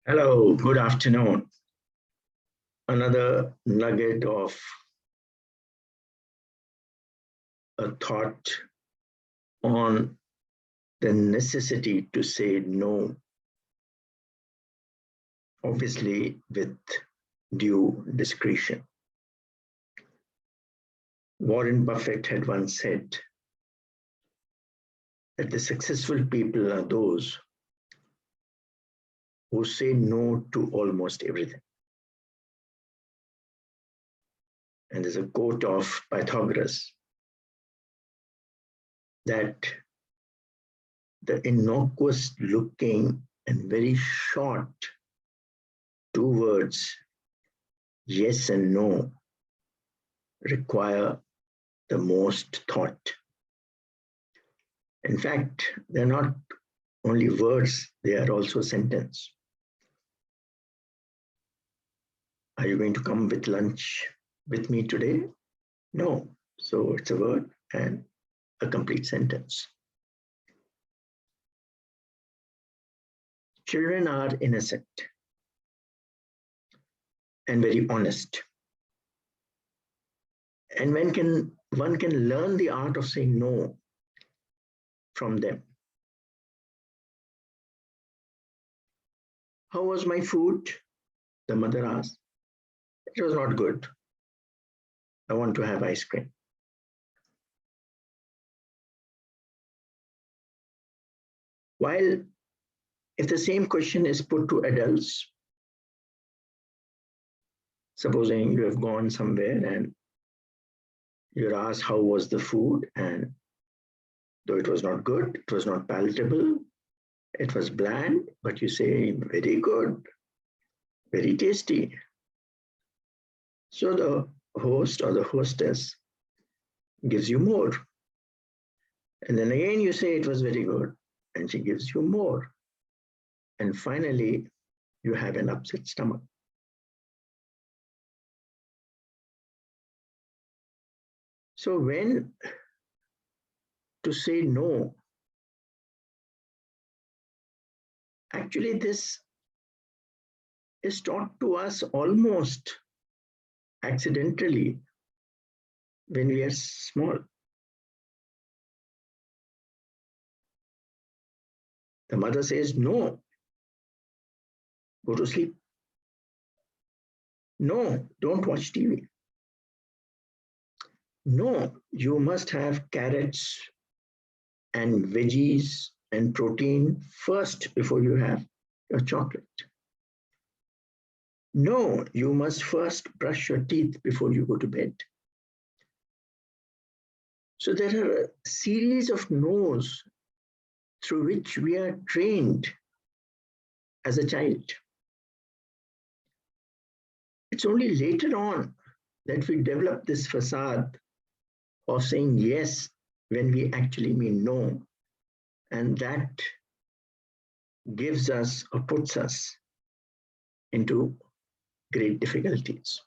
Hello, good afternoon. Another nugget of a thought on the necessity to say no, obviously with due discretion. Warren Buffett had once said that the successful people are those who say no to almost everything. And there's a quote of Pythagoras that the innocuous looking and very short two words, yes and no, require the most thought. In fact, they're not only words, they are also sentence. Are you going to come with lunch with me today? No. So it's a word and a complete sentence. Children are innocent and very honest. And one can learn the art of saying no from them. How was my food? The mother asked. It was not good. I want to have ice cream. While if the same question is put to adults, supposing you have gone somewhere and you're asked how was the food, and though it was not good, it was not palatable, it was bland, but you say very good, very tasty. So the host or the hostess gives you more. And then again you say it was very good, and she gives you more. And finally, you have an upset stomach. So when to say no, actually this is taught to us almost accidentally when we are small. The mother says, no, go to sleep. No, don't watch TV. No, you must have carrots and veggies and protein first before you have your chocolate. No, you must first brush your teeth before you go to bed. So there are a series of no's through which we are trained as a child. It's only later on that we develop this facade of saying yes when we actually mean no. And that gives us or puts us into great difficulties.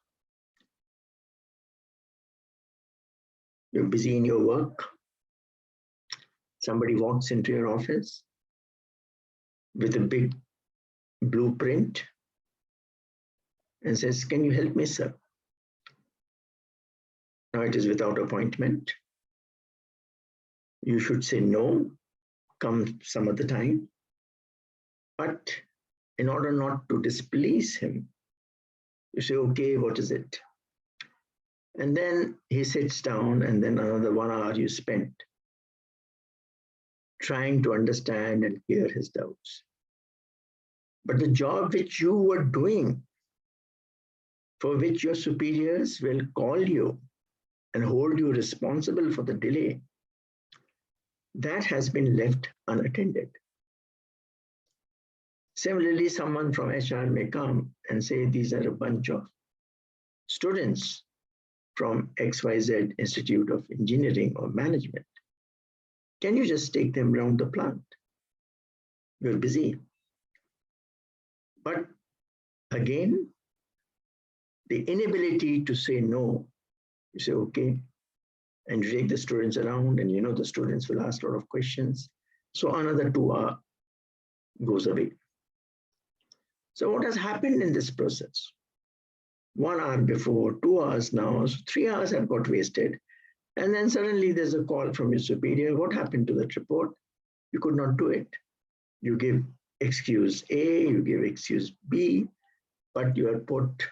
You're busy in your work. Somebody walks into your office with a big blueprint and says, can you help me, sir? Now it is without appointment. You should say no, come some other time. But in order not to displease him, you say, okay, what is it? And then he sits down, and then another 1 hour you spent trying to understand and clear his doubts. But the job which you were doing, for which your superiors will call you and hold you responsible for the delay, that has been left unattended. Similarly, someone from HR may come and say, these are a bunch of students from XYZ Institute of Engineering or Management. Can you just take them around the plant? You're busy. But again, the inability to say no, you say, okay, and you take the students around, and you know the students will ask a lot of questions. So another 2 hours goes away. So what has happened in this process? 1 hour before, 2 hours now, so 3 hours have got wasted. And then suddenly there's a call from your superior. What happened to that report? You could not do it. You give excuse A, you give excuse B, but you are put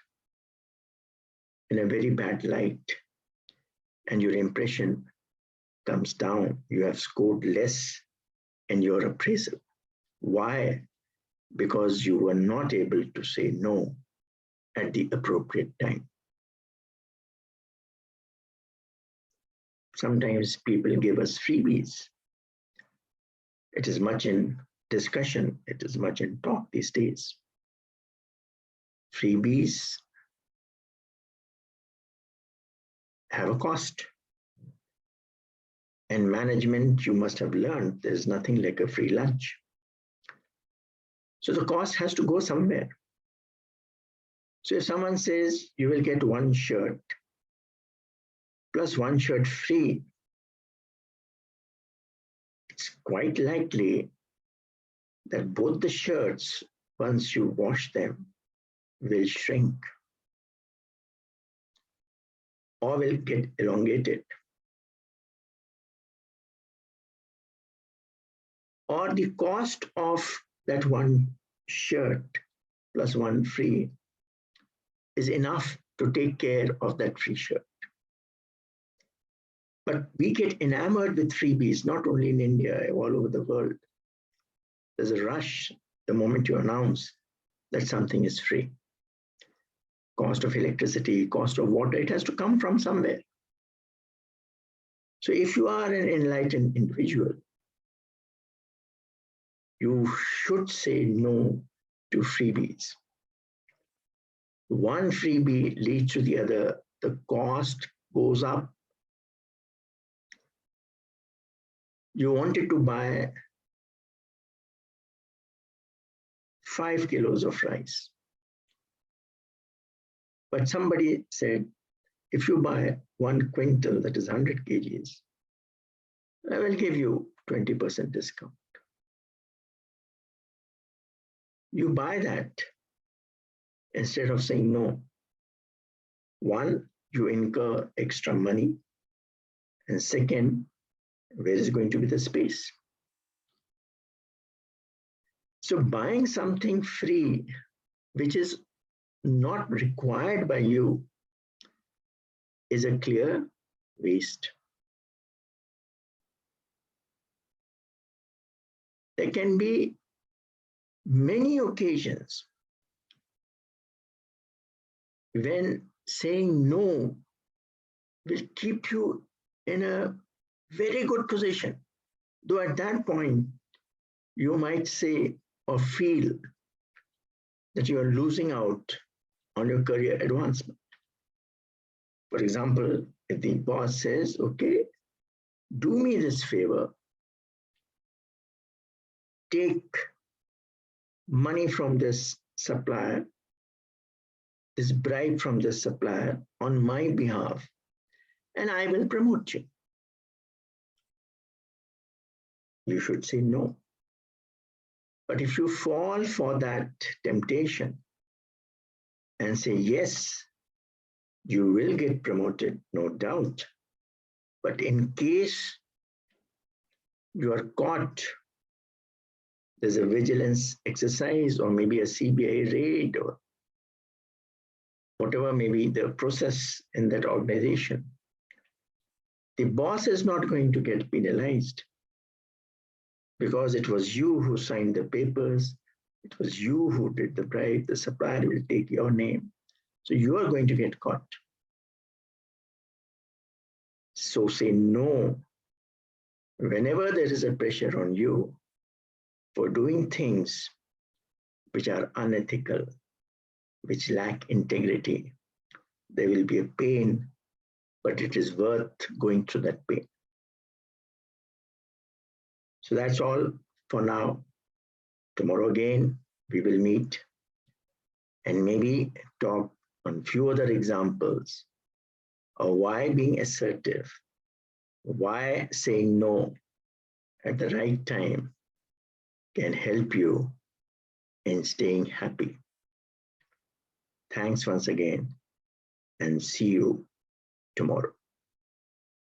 in a very bad light and your impression comes down. You have scored less in your appraisal. Why? Because you were not able to say no at the appropriate time. Sometimes people give us freebies. It is much in discussion. It is much in talk these days. Freebies have a cost. And management, you must have learned there's nothing like a free lunch. So the cost has to go somewhere. So if someone says you will get one shirt plus one shirt free, it's quite likely that both the shirts, once you wash them, will shrink or will get elongated. Or the cost of that one shirt plus one free is enough to take care of that free shirt. But we get enamored with freebies, not only in India, all over the world. There's a rush the moment you announce that something is free. Cost of electricity, cost of water, it has to come from somewhere. So if you are an enlightened individual, you should say no to freebies. One freebie leads to the other, the cost goes up. You wanted to buy 5 kilos of rice. But somebody said, if you buy 1 quintal, that is 100 kgs, I will give you 20% discount. You buy that instead of saying no. One, you incur extra money. And second, where is going to be the space? So buying something free, which is not required by you, is a clear waste. There can be many occasions when saying no will keep you in a very good position. Though at that point, you might say or feel that you are losing out on your career advancement. For example, if the boss says, okay, do me this favor, take money from this supplier, this bribe from this supplier on my behalf, and I will promote you. You should say no. But if you fall for that temptation and say, yes, you will get promoted, no doubt. But in case you are caught, there's a vigilance exercise or maybe a CBI raid or whatever may be the process in that organization, the boss is not going to get penalized because it was you who signed the papers, it was you who did the bribe, the supplier will take your name. So you are going to get caught. So say no whenever there is a pressure on you for doing things which are unethical, which lack integrity. There will be a pain, but it is worth going through that pain. So that's all for now. Tomorrow again, we will meet and maybe talk on few other examples of why being assertive, why saying no at the right time can help you in staying happy. Thanks once again and see you tomorrow.